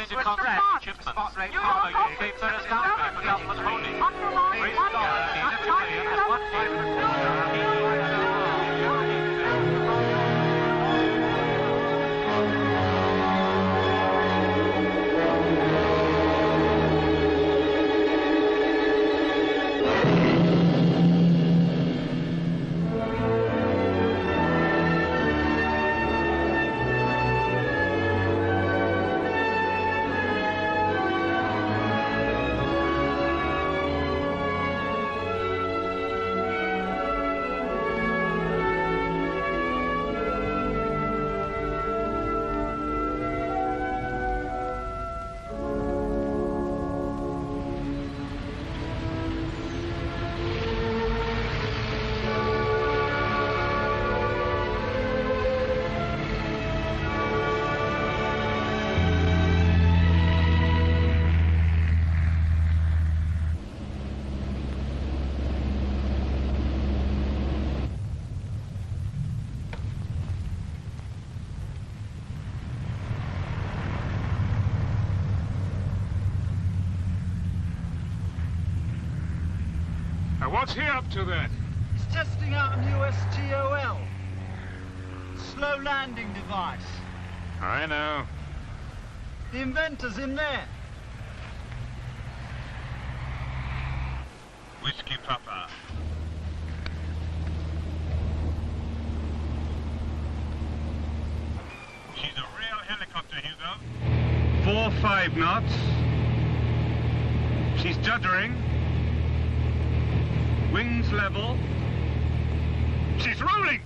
failed to contact shipments. However, you escaped Ferris County for government holding. Raised dollar, the 11 million at 1 What's he up to then? He's testing out a new STOL. Slow landing device. I know. The inventor's in there. Whiskey Papa. She's a real helicopter, Hugo. 4-5 knots. She's juddering. Wings level. She's rolling!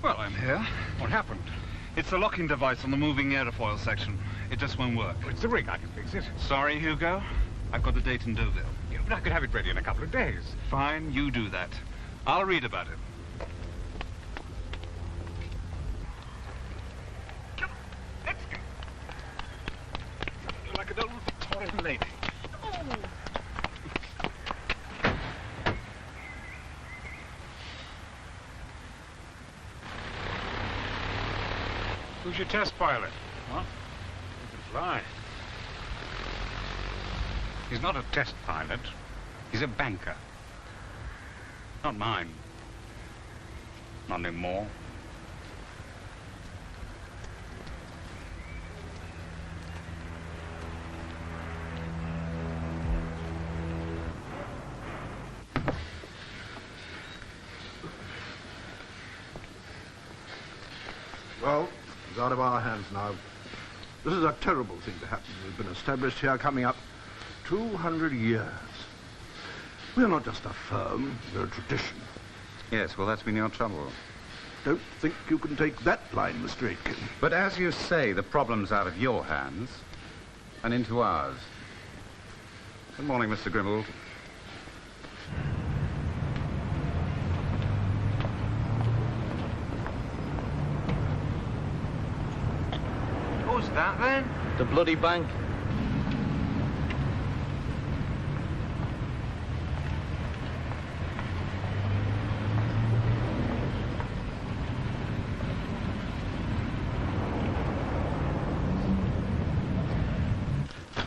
Well, I'm here. What happened? It's the locking device on the moving aerofoil section. It just won't work. Well, it's the rig. I can fix it. Sorry, Hugo. I've got a date in Deauville. Yeah, but I could have it ready in a couple of days. Fine, you do that. I'll read about it. Come on, let's go. You're like an old Victorian lady. Oh. Who's your test pilot? What? He can fly. He's not a test pilot. He's a banker. Not mine. Not anymore. Well, it's out of our hands now. This is a terrible thing to happen. We've been established here coming up 200 years. We're not just a firm, we're a tradition. Yes, well, that's been your trouble. Don't think you can take that line, Mr. Aitken. But as you say, the problem's out of your hands and into ours. Good morning, Mr. Grimble. Who's that, then? The bloody bank.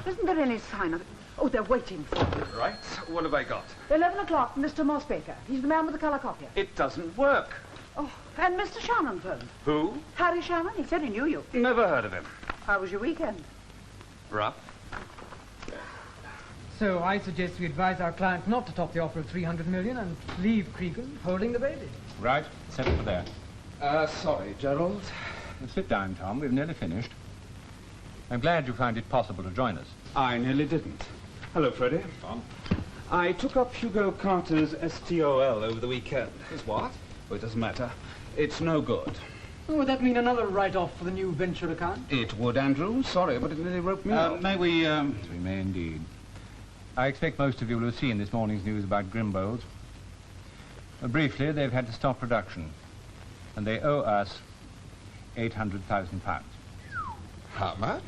Isn't there any sign of it? Oh, they're waiting for you. Right. What have I got? 11 o'clock, Mr. Mossbaker. He's the man with the colour copier. It doesn't work. Oh, and Mr. Shannon phoned. Who? Harry Shannon. He said he knew you. Never heard of him. How was your weekend? Rough. So I suggest we advise our client not to top the offer of 300 million and leave Cregan holding the baby. Right, set it for there. Sorry, Gerald. Sit down, Tom. We've nearly finished. I'm glad you found it possible to join us. I nearly didn't. Hello, Freddie. Tom? I took up Hugo Carter's STOL over the weekend. His what? Oh, it doesn't matter. It's no good. Oh, would that mean another write-off for the new venture account? It would, Andrew. Sorry, but it nearly roped me out. May we, We may indeed. I expect most of you will have seen this morning's news about Grimbolds. Briefly, they've had to stop production, and they owe us £800,000. How much?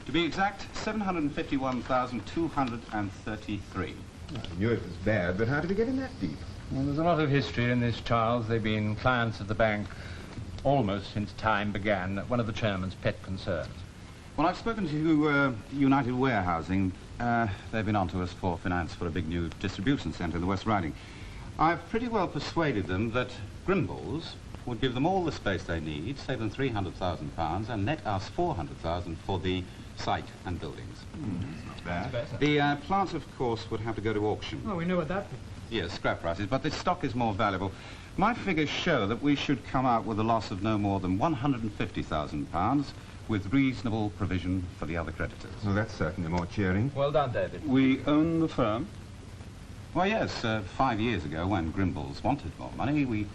To be exact, 751,233. I knew it was bad, but how did we get in that deep? Well, there's a lot of history in this, Charles. They've been clients of the bank almost since time began, one of the chairman's pet concerns. Well, I've spoken to United Warehousing. They've been on to us for finance for a big new distribution centre in the West Riding. I've pretty well persuaded them that Grimballs would give them all the space they need, save them £300,000, and net us £400,000 for the site and buildings. Not bad. The plants, of course, would have to go to auction. Oh, we know what that means. Yes, scrap prices, but the stock is more valuable. My figures show that we should come out with a loss of no more than £150,000 with reasonable provision for the other creditors. Well, that's certainly more cheering. Well done, David. We own the firm. Well, yes, 5 years ago, when Grimballs wanted more money, we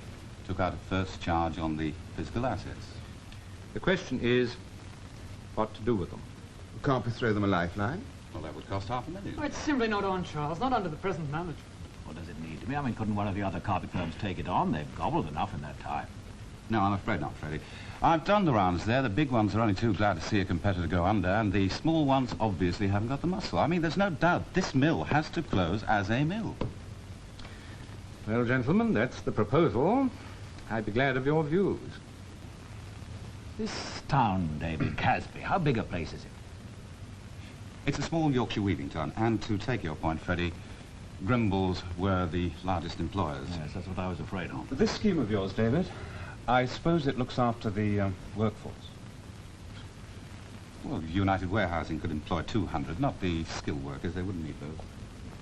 took out a first charge on the physical assets. The question is what to do with them. Can't we throw them a lifeline? Well, that would cost £500,000. Oh, it's simply not on, Charles. Not under the present management. What does it need to be? I mean, couldn't one of the other carpet firms take it on? They've gobbled enough in that time. No, I'm afraid not, Freddie. I've done the rounds there. The big ones are only too glad to see a competitor go under, and the small ones obviously haven't got the muscle. I mean, there's no doubt this mill has to close as a mill. Well, gentlemen, that's the proposal. I'd be glad of your views. This town, David, Casby, how big a place is it? It's a small Yorkshire weaving town, and to take your point, Freddie, Grimballs were the largest employers. Yes, that's what I was afraid of. This scheme of yours, David, I suppose it looks after the workforce. Well, United Warehousing could employ 200, not the skilled workers. They wouldn't need those.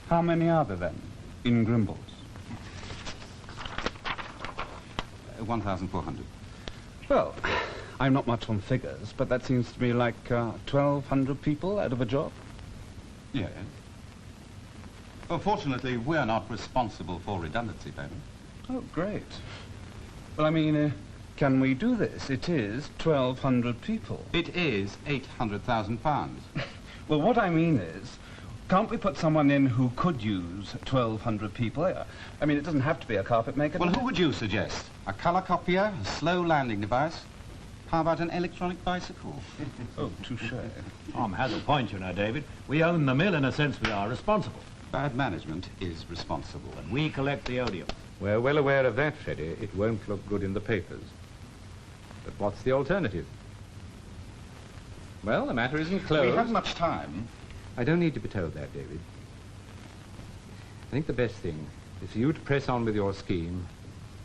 How many are there, then, in Grimballs? 1,400. Well, I'm not much on figures, but that seems to me like 1,200 people out of a job. Yeah. Well, fortunately, we're not responsible for redundancy payment. Oh, great. Well, I mean, can we do this? It is 1,200 people. It is £800,000. Well, what I mean is, can't we put someone in who could use 1,200 people? I mean, it doesn't have to be a carpet maker. Well, who would you suggest? A colour copier? A slow landing device? How about an electronic bicycle? Oh, touche. Tom has a point, you know, David. We own the mill. In a sense, we are responsible. Bad management is responsible. And we collect the odium. We're well aware of that, Freddie. It won't look good in the papers. But what's the alternative? Well, the matter isn't closed. We haven't much time. I don't need to be told that, David. I think the best thing is for you to press on with your scheme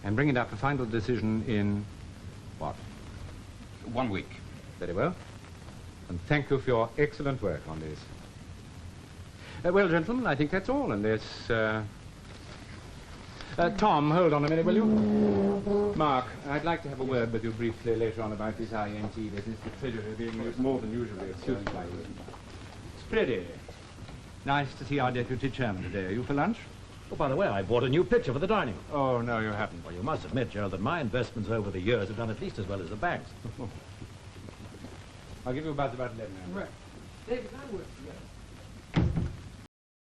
and bring it up for final decision in, what? 1 week. Very well. And thank you for your excellent work on this. Well, gentlemen, I think that's all, unless, Tom, hold on a minute, will you? Mark, I'd like to have a word with you briefly later on about this INT business, the treasury being used more than usually. Excuse me. Freddie, nice to see our deputy chairman today. Are you for lunch? Oh, by the way, I bought a new picture for the dining room. Oh, no, you haven't. Well, you must admit, Gerald, that my investments over the years have done at least as well as the bank's. I'll give you a buzz about 11 hours. Right. David, I work together.